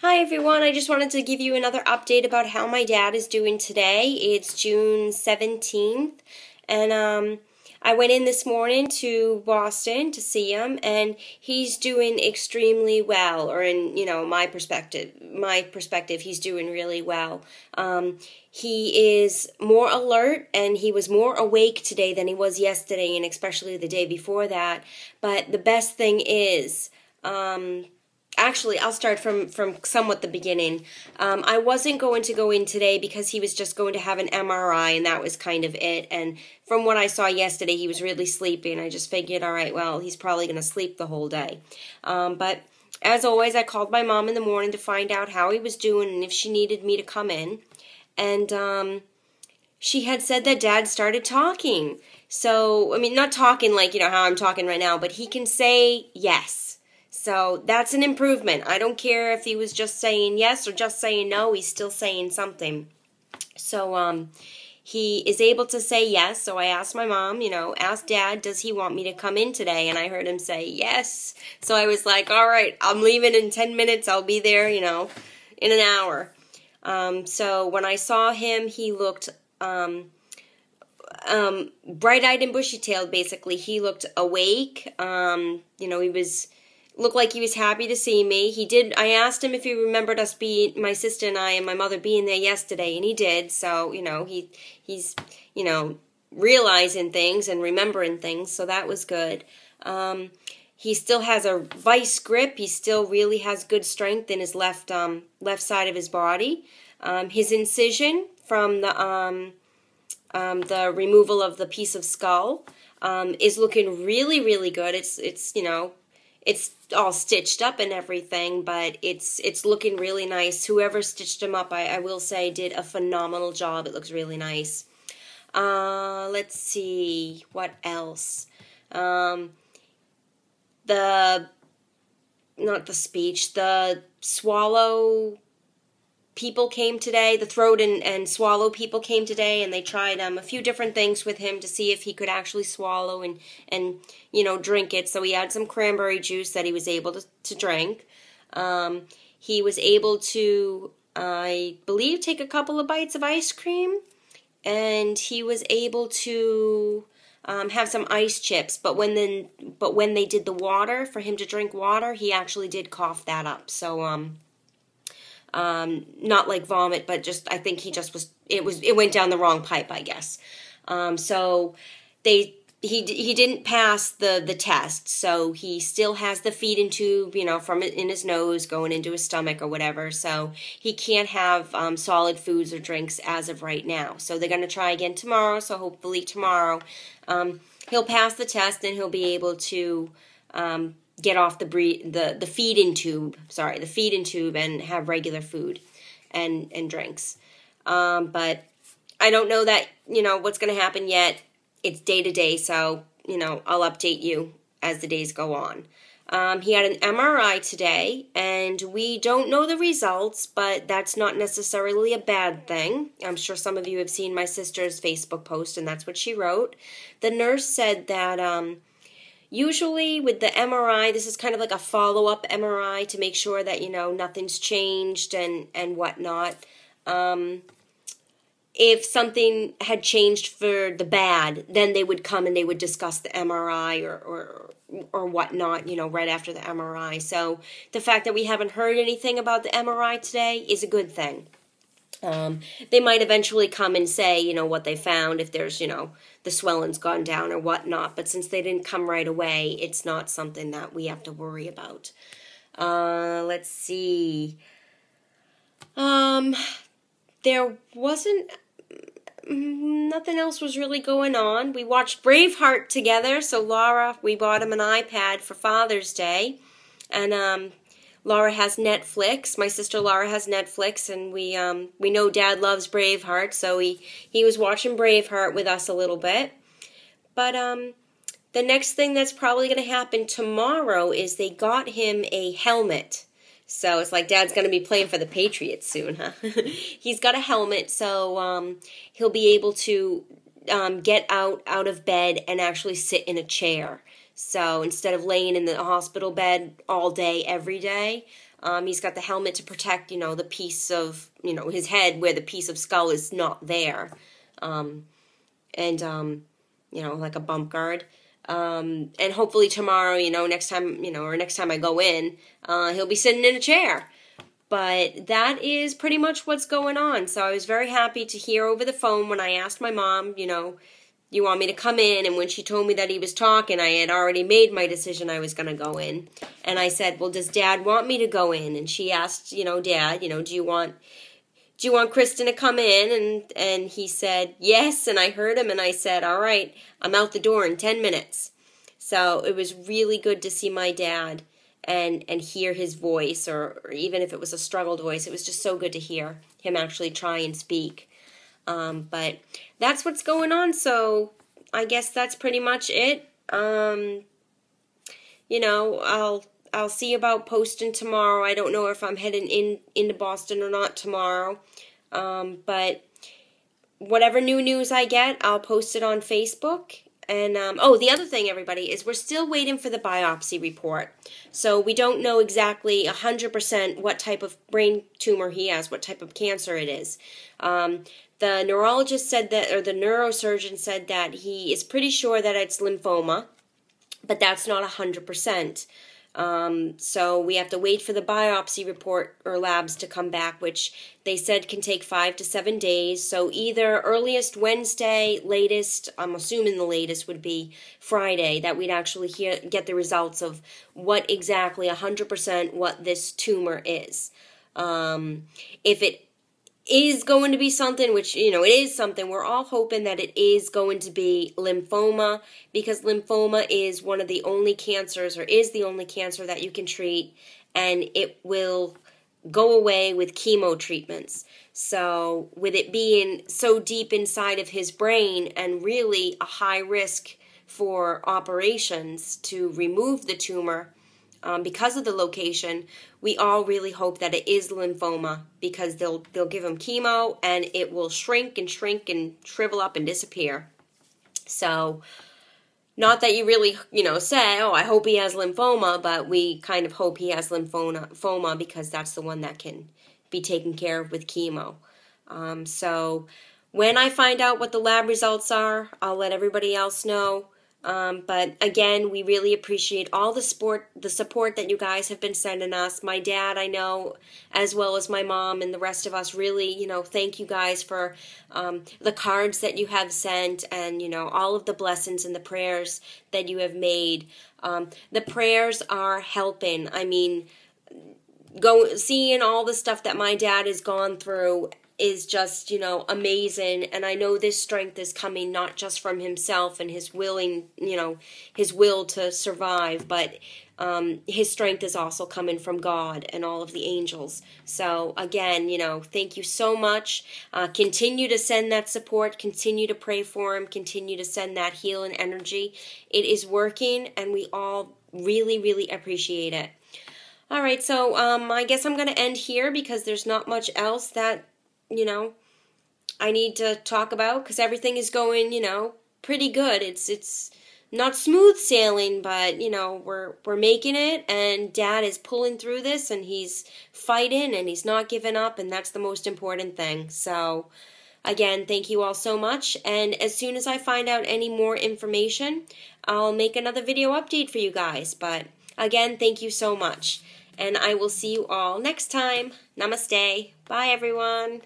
Hi everyone, I just wanted to give you another update about how my dad is doing today. It's June 17th, and I went in this morning to Boston to see him, and he's doing extremely well, or in, my perspective, he's doing really well. He is more alert, and he was more awake today than he was yesterday, and especially the day before that. But the best thing is, actually, I'll start from somewhat the beginning. I wasn't going to go in today because he was just going to have an MRI, and that was kind of it. And from what I saw yesterday, he was really sleepy, and I just figured, all right, well, he's probably going to sleep the whole day. But as always, I called my mom in the morning to find out how he was doing and if she needed me to come in. And she had said that Dad started talking. So, I mean, not talking like, how I'm talking right now, but he can say yes. So that's an improvement. I don't care if he was just saying yes or just saying no, he's still saying something. So he is able to say yes. So I asked my mom, ask Dad, does he want me to come in today? And I heard him say yes. So I was like, all right, I'm leaving in 10 minutes. I'll be there, in an hour. So when I saw him, he looked bright-eyed and bushy-tailed, basically. He looked awake. He looked like he was happy to see me. I asked him if he remembered us my sister and I and my mother being there yesterday, and he did. So, he's realizing things and remembering things, so that was good. He still has a vice grip. He still really has good strength in his left side of his body. His incision from the removal of the piece of skull is looking really, really good. It's all stitched up and everything, but it's looking really nice. Whoever stitched him up, I will say, did a phenomenal job. It looks really nice. Let's see, what else? The swallow people came today. The throat and swallow people came today, and they tried a few different things with him to see if he could actually swallow and drink it. So he had some cranberry juice that he was able to drink. He was able to, I believe, take a couple of bites of ice cream, and he was able to have some ice chips. But when they did the water for him to drink water, he actually did cough that up. So not like vomit, but just, I think it went down the wrong pipe, I guess. So he didn't pass the test, so he still has the feeding tube, from in his nose going into his stomach or whatever, so he can't have solid foods or drinks as of right now. So they're going to try again tomorrow, so hopefully tomorrow he'll pass the test and he'll be able to get off the feed-in tube and have regular food and drinks. But I don't know that, what's going to happen yet. It's day to day, so, I'll update you as the days go on. He had an MRI today, and we don't know the results, but that's not necessarily a bad thing. I'm sure some of you have seen my sister's Facebook post, and that's what she wrote. The nurse said that usually with the MRI, this is kind of like a follow-up MRI to make sure that, nothing's changed and whatnot. If something had changed for the bad, then they would come and they would discuss the MRI or whatnot, right after the MRI. So the fact that we haven't heard anything about the MRI today is a good thing. They might eventually come and say, what they found, if there's, the swelling's gone down or whatnot. But since they didn't come right away, it's not something that we have to worry about. Let's see. There wasn't... Nothing else was really going on. We watched Braveheart together. So we bought him an iPad for Father's Day. And Laura has Netflix. My sister Laura has Netflix, and we know Dad loves Braveheart, so he was watching Braveheart with us a little bit. But the next thing that's probably going to happen tomorrow is they got him a helmet. So it's like Dad's going to be playing for the Patriots soon, huh? He's got a helmet, so he'll be able to get out of bed and actually sit in a chair. So instead of laying in the hospital bed all day, every day, He's got the helmet to protect, the piece of, his head where the piece of skull is not there. Like a bump guard. And hopefully tomorrow, next time, or next time I go in, he'll be sitting in a chair. But that is pretty much what's going on. So I was very happy to hear over the phone when I asked my mom, you want me to come in? And when she told me that he was talking, I had already made my decision I was going to go in. And I said, well, does Dad want me to go in? And she asked, Dad, do you want Kristen to come in? And he said, yes. And I heard him and I said, all right, I'm out the door in 10 minutes. So it was really good to see my dad and hear his voice, or even if it was a struggled voice. It was just so good to hear him actually try and speak. But that's what's going on. So I guess that's pretty much it. I'll see about posting tomorrow. I don't know if I'm heading into Boston or not tomorrow. But whatever new news I get, I'll post it on Facebook. And, the other thing, everybody, is we're still waiting for the biopsy report. So we don't know exactly 100% what type of brain tumor he has, what type of cancer it is. The neurologist said that, or the neurosurgeon said that he is pretty sure that it's lymphoma, but that's not 100%. So we have to wait for the biopsy report or labs to come back, which they said can take 5 to 7 days. So either earliest Wednesday, latest, I'm assuming the latest would be Friday, that we'd actually get the results of what exactly 100% what this tumor is. If it is going to be something, which, it is something, we're all hoping that it is going to be lymphoma, because lymphoma is one of the only cancers, or is the only cancer that you can treat, and it will go away with chemo treatments. So with it being so deep inside of his brain and really a high risk for operations to remove the tumor, because of the location, we all really hope that it is lymphoma, because they'll give him chemo and it will shrink and shrivel up and disappear. So, not that you really, say, oh, I hope he has lymphoma, but we kind of hope he has lymphoma because that's the one that can be taken care of with chemo. So, when I find out what the lab results are, I'll let everybody else know. But again, we really appreciate all the support that you guys have been sending us. My dad, I know, as well as my mom and the rest of us, really, thank you guys for the cards that you have sent, and, all of the blessings and the prayers that you have made. The prayers are helping. I mean, seeing all the stuff that my dad has gone through is just, amazing. And I know this strength is coming not just from himself and his his will to survive, but his strength is also coming from God and all of the angels. So again, thank you so much. Continue to send that support, continue to pray for him, continue to send that healing energy. It is working, and we all really, really appreciate it. All right, so I guess I'm going to end here, because there's not much else that I need to talk about, because everything is going, pretty good. It's not smooth sailing, but, we're making it, and Dad is pulling through this, and he's fighting, and he's not giving up, and that's the most important thing. So, again, thank you all so much, and as soon as I find out any more information, I'll make another video update for you guys. But, again, thank you so much, and I will see you all next time. Namaste. Bye, everyone.